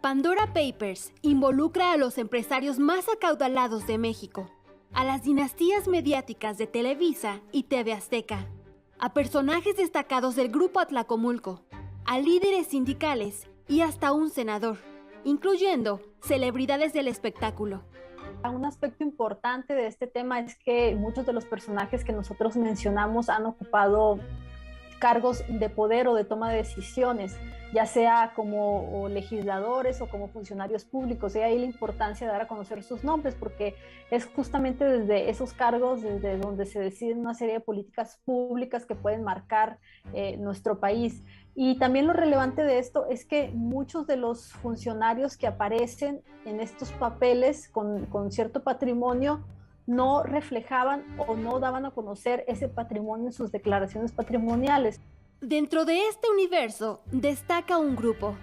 Pandora Papers involucra a los empresarios más acaudalados de México, a las dinastías mediáticas de Televisa y TV Azteca, a personajes destacados del Grupo Atlacomulco, a líderes sindicales y hasta un senador, incluyendo celebridades del espectáculo. Un aspecto importante de este tema es que muchos de los personajes que nosotros mencionamos han ocupado cargos de poder o de toma de decisiones, ya sea como legisladores o como funcionarios públicos. Y ahí la importancia de dar a conocer sus nombres, porque es justamente desde esos cargos desde donde se deciden una serie de políticas públicas que pueden marcar nuestro país. Y también lo relevante de esto es que muchos de los funcionarios que aparecen en estos papeles con cierto patrimonio no reflejaban o no daban a conocer ese patrimonio en sus declaraciones patrimoniales. Dentro de este universo destaca un grupo,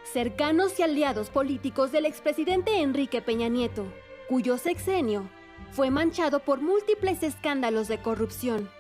cercanos y aliados políticos del expresidente Enrique Peña Nieto, cuyo sexenio fue manchado por múltiples escándalos de corrupción.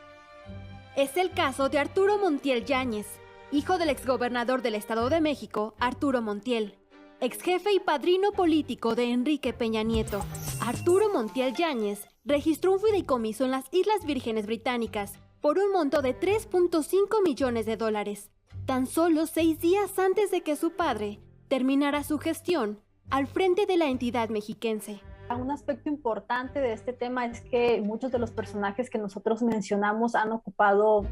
Es el caso de Arturo Montiel Yáñez, hijo del exgobernador del Estado de México, Arturo Montiel, exjefe y padrino político de Enrique Peña Nieto. Arturo Montiel Yáñez registró un fideicomiso en las Islas Vírgenes Británicas por un monto de 3.5 millones de dólares, tan solo 6 días antes de que su padre terminara su gestión al frente de la entidad mexiquense. Un aspecto importante de este tema es que muchos de los personajes que nosotros mencionamos han ocupado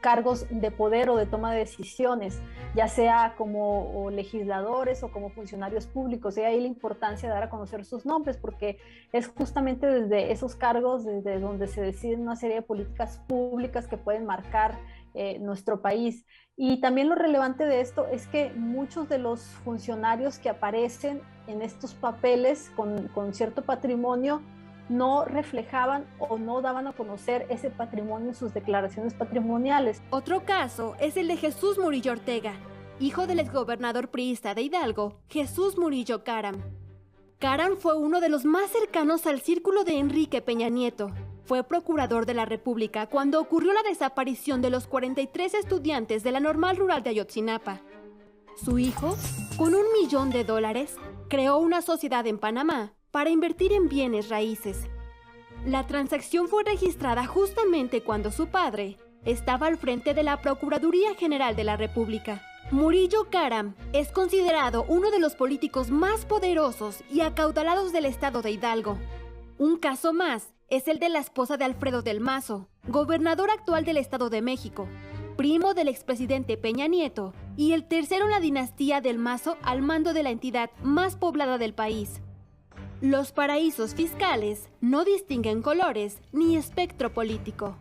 cargos de poder o de toma de decisiones, ya sea como legisladores o como funcionarios públicos. Y ahí la importancia de dar a conocer sus nombres, porque es justamente desde esos cargos desde donde se deciden una serie de políticas públicas que pueden marcar nuestro país. Y también lo relevante de esto es que muchos de los funcionarios que aparecen en estos papeles con cierto patrimonio no reflejaban o no daban a conocer ese patrimonio en sus declaraciones patrimoniales. Otro caso es el de Jesús Murillo Ortega, hijo del exgobernador priista de Hidalgo, Jesús Murillo Caram. Caram fue uno de los más cercanos al círculo de Enrique Peña Nieto. Fue procurador de la República cuando ocurrió la desaparición de los 43 estudiantes de la Normal Rural de Ayotzinapa. Su hijo, con $1 millón, creó una sociedad en Panamá para invertir en bienes raíces. La transacción fue registrada justamente cuando su padre estaba al frente de la Procuraduría General de la República. Murillo Caram es considerado uno de los políticos más poderosos y acaudalados del estado de Hidalgo. Un caso más es el de la esposa de Alfredo del Mazo, gobernador actual del Estado de México, primo del expresidente Peña Nieto y el tercero en la dinastía del Mazo al mando de la entidad más poblada del país. Los paraísos fiscales no distinguen colores ni espectro político.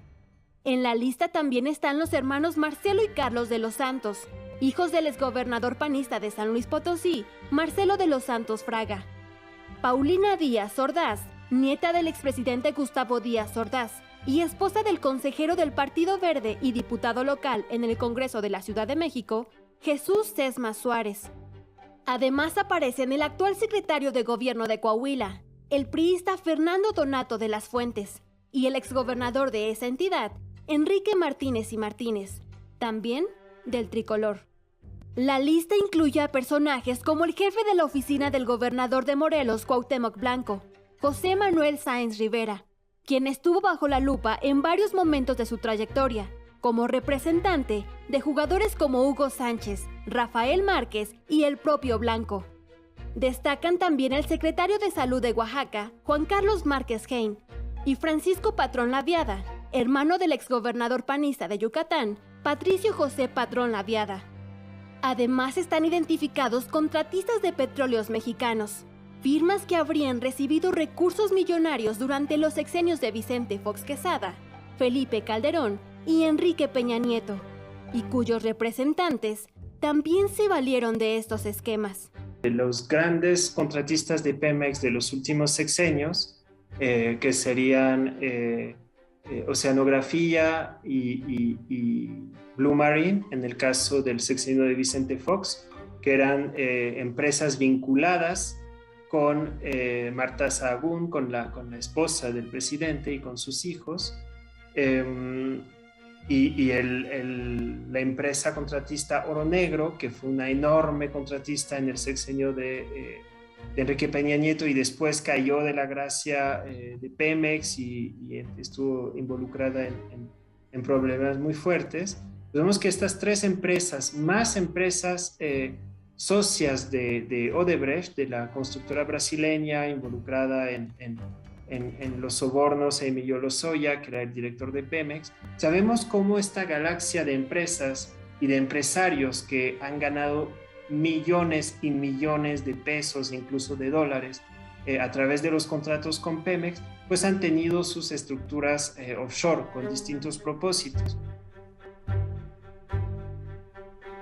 En la lista también están los hermanos Marcelo y Carlos de los Santos, hijos del exgobernador panista de San Luis Potosí, Marcelo de los Santos Fraga. Paulina Díaz Ordaz, nieta del expresidente Gustavo Díaz Ordaz y esposa del consejero del Partido Verde y diputado local en el Congreso de la Ciudad de México, Jesús Sesma Suárez. Además aparecen el actual secretario de Gobierno de Coahuila, el priista Fernando Donato de las Fuentes, y el exgobernador de esa entidad, Enrique Martínez y Martínez, también del tricolor. La lista incluye a personajes como el jefe de la oficina del gobernador de Morelos, Cuauhtémoc Blanco, José Manuel Sáenz Rivera, quien estuvo bajo la lupa en varios momentos de su trayectoria, como representante de jugadores como Hugo Sánchez, Rafael Márquez y el propio Blanco. Destacan también el secretario de Salud de Oaxaca, Juan Carlos Márquez Hein, y Francisco Patrón Laviada, hermano del exgobernador panista de Yucatán, Patricio José Patrón Laviada. Además están identificados contratistas de petróleos mexicanos, firmas que habrían recibido recursos millonarios durante los sexenios de Vicente Fox Quesada, Felipe Calderón y Enrique Peña Nieto, y cuyos representantes también se valieron de estos esquemas. Los grandes contratistas de Pemex de los últimos sexenios, que serían Oceanografía y Blue Marine, en el caso del sexenio de Vicente Fox, que eran empresas vinculadas con Marta Sahagún, con la esposa del presidente y con sus hijos, la empresa contratista Oro Negro, que fue una enorme contratista en el sexenio de Enrique Peña Nieto y después cayó de la gracia de Pemex y estuvo involucrada en problemas muy fuertes. Vemos que estas tres empresas, más empresas socias de Odebrecht, de la constructora brasileña involucrada en los sobornos a Emilio Lozoya, que era el director de Pemex, sabemos cómo esta galaxia de empresas y de empresarios que han ganado millones y millones de pesos, incluso de dólares, a través de los contratos con Pemex, pues han tenido sus estructuras offshore con distintos propósitos.